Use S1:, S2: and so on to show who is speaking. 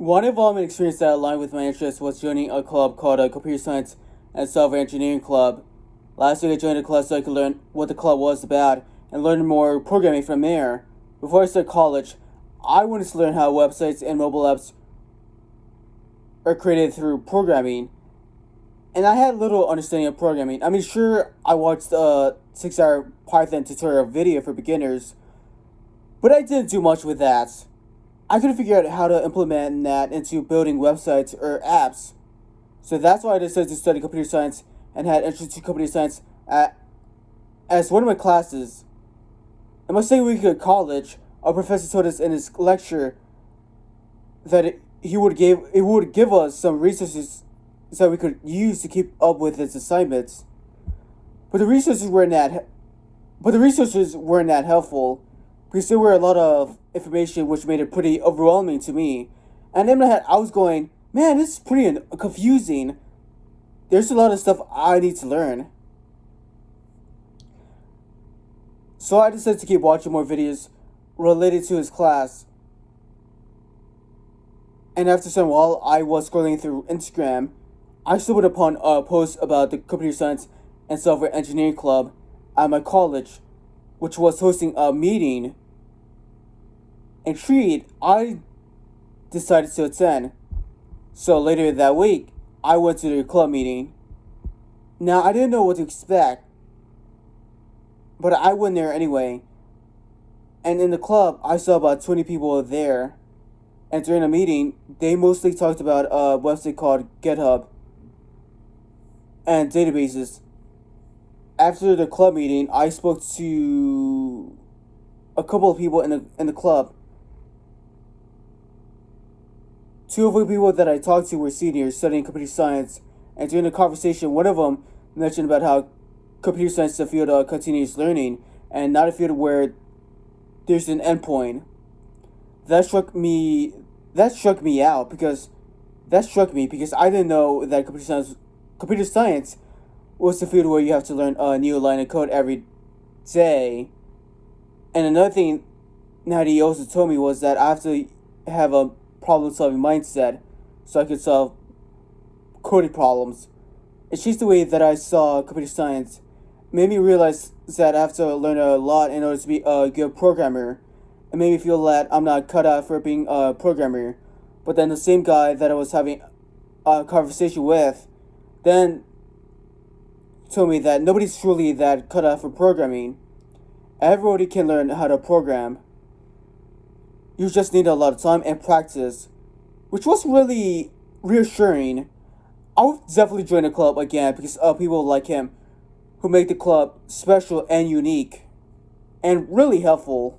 S1: One involvement experience that aligned with my interests was joining a club called a Computer Science and Software Engineering Club. Last week I joined the club so I could learn what the club was about and learn more programming from there. Before I started college, I wanted to learn how websites and mobile apps are created through programming, and I had little understanding of programming. I mean, sure, I watched a 6-hour Python tutorial video for beginners, but I didn't do much with that. I couldn't figure out how to implement that into building websites or apps. So that's why I decided to study computer science and had interest in computer science as one of my classes. In my second week of college, our professor told us in his lecture that he would give us some resources so we could use to keep up with his assignments. But the resources weren't that helpful because there were a lot of information which made it pretty overwhelming to me. And in my head, I was going, man, this is pretty confusing. There's a lot of stuff I need to learn. So I decided to keep watching more videos related to his class. And after some while, I was scrolling through Instagram. I stumbled upon a post about the Computer Science and Software Engineering Club at my college, which was hosting a meeting. Intrigued, I decided to attend. So later that week, I went to the club meeting. Now, I didn't know what to expect, but I went there anyway. And in the club, I saw about 20 people there. And during the meeting, they mostly talked about a website called GitHub and databases. After the club meeting, I spoke to a couple of people in the club. Two of the people that I talked to were seniors studying computer science, and during the conversation, one of them mentioned about how computer science is a field of continuous learning and not a field where there's an endpoint. That struck me because I didn't know that computer science was the field where you have to learn a new line of code every day. And another thing that he also told me was that I have to have a problem-solving mindset so I could solve coding problems. It's just the way that I saw computer science. It made me realize that I have to learn a lot in order to be a good programmer. It made me feel that I'm not cut out for being a programmer. But then the same guy that I was having a conversation with then told me that nobody's truly that cut out for programming. Everybody can learn how to program. You just need a lot of time and practice, which was really reassuring. I would definitely join the club again because of people like him who make the club special and unique and really helpful.